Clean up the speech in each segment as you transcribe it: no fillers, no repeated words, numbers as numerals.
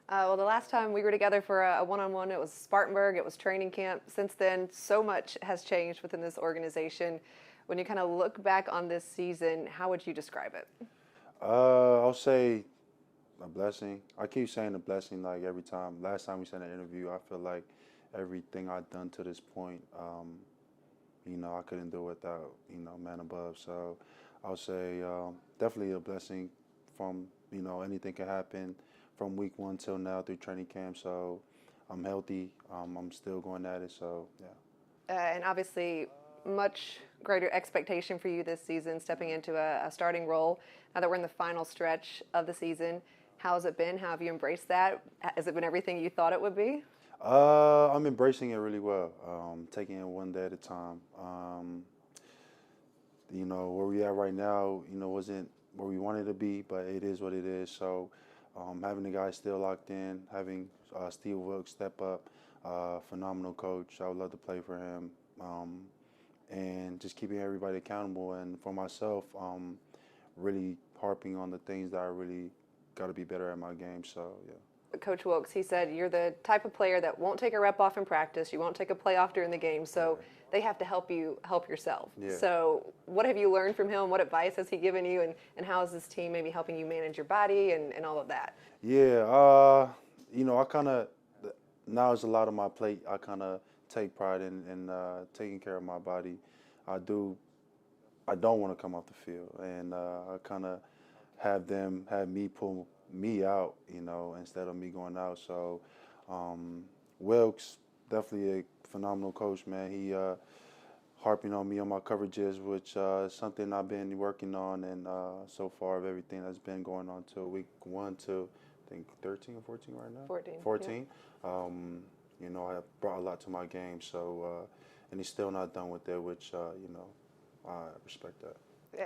Well, the last time we were together for a one-on-one, it was Spartanburg. It was training camp. Since then, so much has changed within this organization. When you kind of look back on this season, how would you describe it? I'll say a blessing. I keep saying a blessing like every time. Last time we sent an interview, I feel like everything I've done to this point, I couldn't do without, man above. So I'll say definitely a blessing from, anything can happen from week one till now through training camp. So I'm healthy. I'm still going at it. So, yeah. And obviously, much greater expectation for you this season, stepping into a starting role. Now that we're in the final stretch of the season, how has it been? How have you embraced that? Has it been everything you thought it would be? I'm embracing it really well, taking it one day at a time. Where we at right now, wasn't where we wanted to be, but it is what it is. So having the guys still locked in, having Steve Wilkes step up, phenomenal coach. I would love to play for him. And just keeping everybody accountable. And for myself, really harping on the things that I really got to be better at my game. So, yeah. Coach Wilkes, he said, you're the type of player that won't take a rep off in practice. You won't take a play off during the game. So they have to help you help yourself. Yeah. So what have you learned from him? What advice has he given you? And how is this team maybe helping you manage your body and all of that? Yeah, I kind of, now it's a lot on my plate. I kind of take pride in taking care of my body. I don't want to come off the field. And I kind of have me pull me out, instead of me going out. So Wilkes, definitely a phenomenal coach, man. He harping on me on my coverages, which is something I've been working on, and so far of everything that's been going on till week 1 to I think 13 or 14 right now. 14. 14. I have brought a lot to my game, so and he's still not done with it, which I respect that.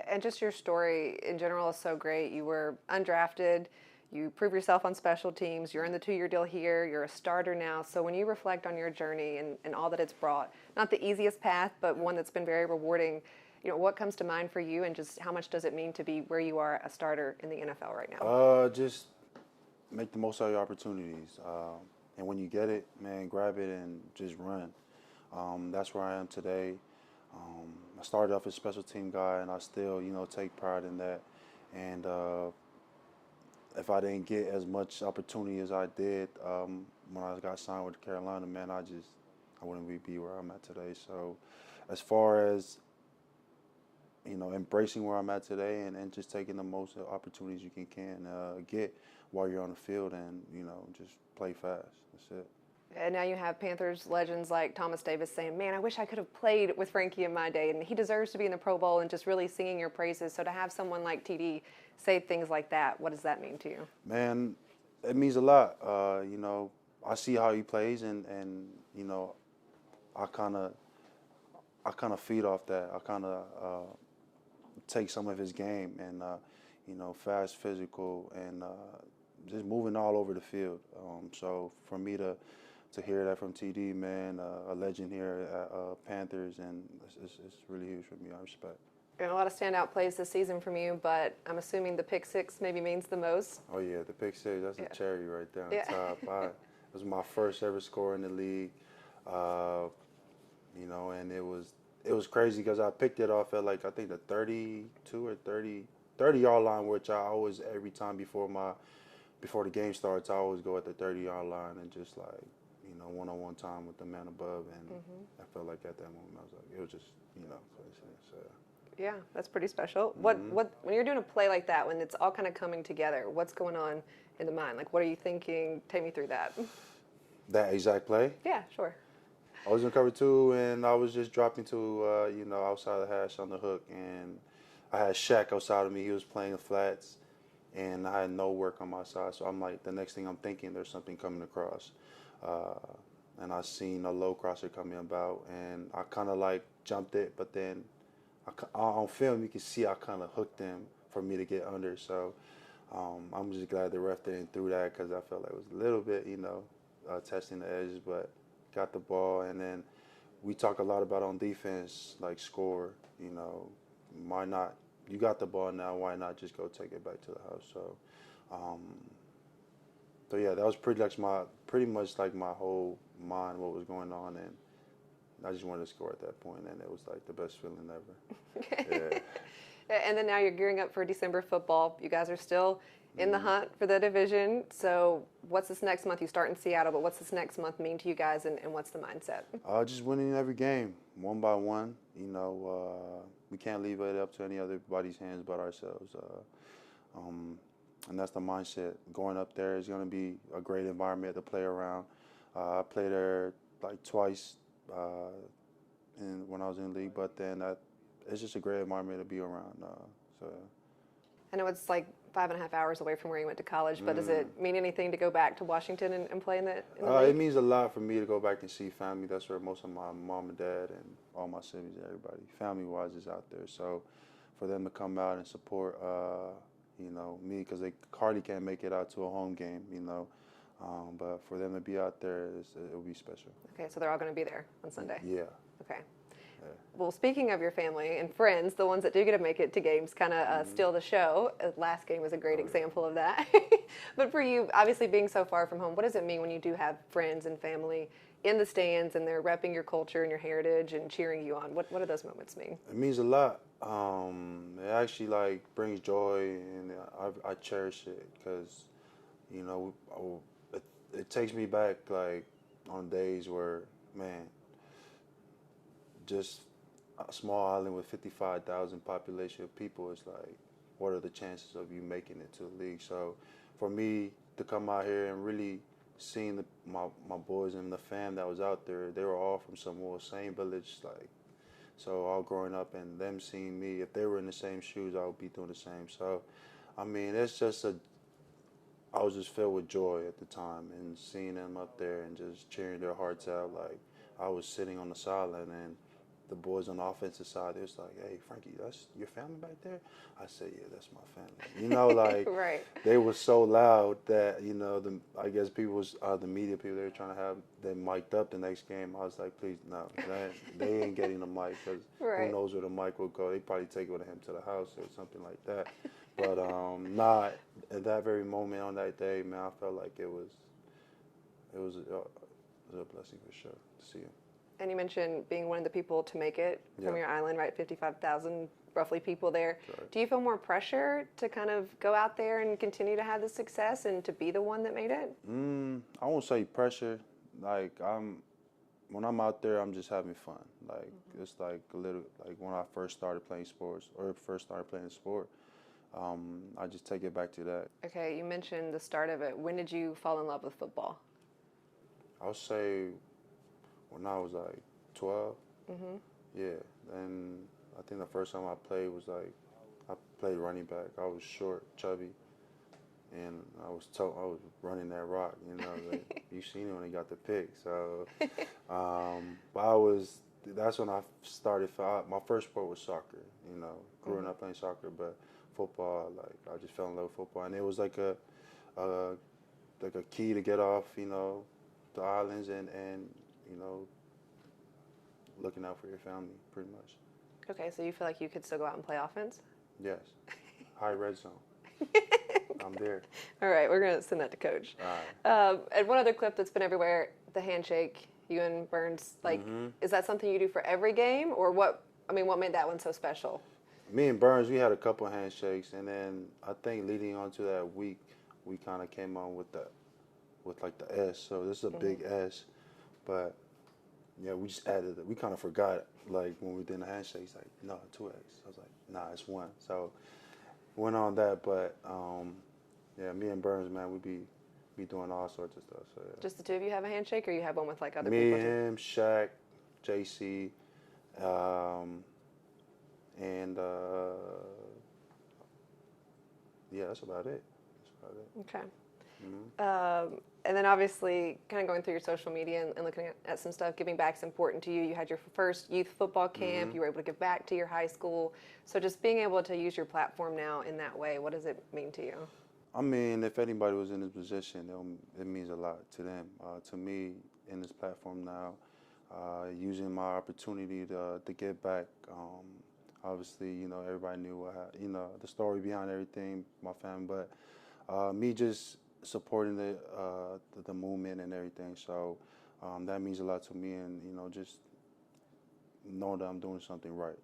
And just your story in general is so great. You were undrafted. You prove yourself on special teams. You're in the 2-year deal here. You're a starter now. So when you reflect on your journey and all that it's brought, not the easiest path, but one that's been very rewarding, what comes to mind for you and just how much does it mean to be where you are a starter in the NFL right now? Just make the most out of your opportunities. And when you get it, man, grab it and just run. That's where I am today. I started off as a special team guy, and I still, take pride in that. And if I didn't get as much opportunity as I did when I got signed with Carolina, man, I wouldn't be where I'm at today. So as far as, embracing where I'm at today and just taking the most opportunities you can get while you're on the field and, just play fast. That's it. And now you have Panthers legends like Thomas Davis saying, man, I wish I could have played with Frankie in my day. And he deserves to be in the Pro Bowl and just really singing your praises. So to have someone like TD say things like that, what does that mean to you? Man, it means a lot. I see how he plays and I kind of feed off that. I kind of take some of his game and, fast, physical, and just moving all over the field. So for me to hear that from TD, man, a legend here at Panthers, and it's really huge for me. I respect. And a lot of standout plays this season from you, but I'm assuming the pick six maybe means the most. Oh yeah, the pick six, that's a cherry right there on top. It was my first ever score in the league, and it was crazy because I picked it off at like I think the 32 or 30-yard line, which I always every time before the game starts, I always go at the 30-yard line and just like, one-on-one time with the man above, and I felt like at that moment I was like, it was just, so. Yeah, that's pretty special. What when you're doing a play like that, when it's all kind of coming together, what's going on in the mind? Like, what are you thinking? Take me through that. That exact play? Yeah, sure. I was in cover 2, and I was just dropping to, outside the hash on the hook, and I had Shaq outside of me. He was playing the flats, and I had no work on my side. So I'm like, the next thing I'm thinking, there's something coming across. And I seen a low crosser coming about, and I kind of like jumped it, but then on film you can see I kind of hooked him for me to get under. So I'm just glad the ref didn't throw that because I felt like it was a little bit, testing the edges, but got the ball. And then we talk a lot about on defense, like score, why not? You got the ball now, why not just go take it back to the house? So So yeah, that was pretty much like my whole mind, what was going on, and I just wanted to score at that point, and it was like the best feeling ever. Yeah. And then now you're gearing up for December football. You guys are still in the hunt for the division. So what's this next month? You start in Seattle, but what's this next month mean to you guys, and what's the mindset? Just winning every game, one by one. You know, we can't leave it up to anybody's hands but ourselves. And that's the mindset. Going up there is going to be a great environment to play around. I played there like twice when I was in the league, but then it's just a great environment to be around. So. I know it's like 5.5 hours away from where you went to college, but does it mean anything to go back to Washington and play in the league? It means a lot for me to go back and see family. That's where most of my mom and dad and all my siblings, everybody, family-wise, is out there. So for them to come out and support, you know, me, because they hardly can't make it out to a home game, you know. But for them to be out there, it'll be special. Okay, so they're all going to be there on Sunday? Yeah. Okay. Well, speaking of your family and friends, the ones that do get to make it to games kind of steal the show. Last game was a great example of that. But for you, obviously being so far from home, what does it mean when you do have friends and family in the stands and they're repping your culture and your heritage and cheering you on? What do those moments mean? It means a lot. It actually like brings joy, and I cherish it because, you know, it takes me back like on days where, man, just a small island with 55,000 population of people is like, what are the chances of you making it to the league? So for me to come out here and really seeing my boys and the fam that was out there, they were all from Samoa, same village, like, so all growing up, and them seeing me, if they were in the same shoes, I would be doing the same. So, I mean, it's just I was just filled with joy at the time, and seeing them up there and just cheering their hearts out. Like, I was sitting on the sideline, and the boys on the offensive side, they was like, "Hey, Frankie, that's your family back there?" I said, "Yeah, that's my family." You know, like, Right. They were so loud that, you know, I guess the media people, they were trying to have them mic'd up the next game. I was like, please, no, they ain't getting the mic, because Right. who knows where the mic will go. They probably take it with him to the house or something like that. But not at that very moment on that day, man, I felt like it was a blessing for sure to see him. And you mentioned being one of the people to make it from Yeah. your island, right? 55,000 roughly people there. Right. Do you feel more pressure to kind of go out there and continue to have the success and to be the one that made it? I won't say pressure. Like, when I'm out there, I'm just having fun. Like, it's like a little, like when I first started playing sports, or first started playing a sport, I just take it back to that. Okay, you mentioned the start of it. When did you fall in love with football? I'll say when I was like 12. Yeah. And I think the first time I played was like, I played running back. I was short, chubby, and I was running that rock. You know, like, you seen it when he got the pick. So, but that's when I started. My first sport was soccer. You know, growing up playing soccer, but football, like, I just fell in love with football, and it was like a key to get off, you know, the islands and you know, looking out for your family, pretty much. Okay, so you feel like you could still go out and play offense? Yes. High red zone. I'm there. All right, we're going to send that to Coach. All right. And one other clip that's been everywhere, the handshake, you and Burns, like, is that something you do for every game? Or what made that one so special? Me and Burns, we had a couple of handshakes, and then I think leading on to that week, we kind of came on with like the S. So this is a big S, but yeah, we just added it. We kind of forgot, like, when we did the handshake, it's like, no, 2X. I was like, nah, it's 1. So went on that, but yeah, me and Burns, man, we be doing all sorts of stuff. So yeah. Just the two of you have a handshake, or you have one with like other Me, people? him, Shaq, JC, and yeah, that's about it. Okay. And then obviously, kind of going through your social media and looking at some stuff, giving back is important to you. You had your first youth football camp. You were able to give back to your high school. So just being able to use your platform now in that way, what does it mean to you? I mean, if anybody was in this position, it means a lot to them. To me, in this platform now, using my opportunity to give back. Obviously, you know, everybody knew the story behind everything, my family, but me just supporting the movement and everything. So that means a lot to me, and just know that I'm doing something right.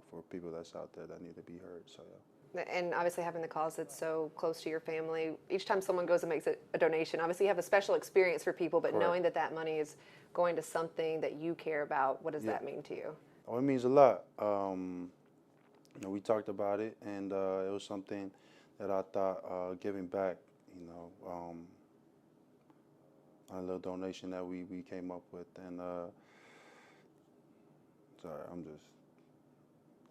For people that's out there that need to be heard. So yeah. And obviously having the cause that's so close to your family, each time someone goes and makes a donation, obviously you have a special experience for people, but Correct. knowing that that money is going to something that you care about, what does Yeah. that mean to you? Oh, it means a lot. We talked about it, and it was something that I thought giving back, a little donation that we came up with. And sorry,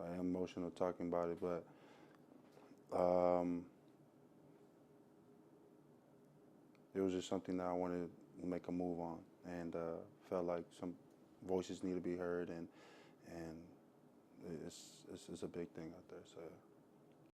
I am emotional talking about it, but it was just something that I wanted to make a move on, and felt like some voices need to be heard, and it's a big thing out there. So. Yeah.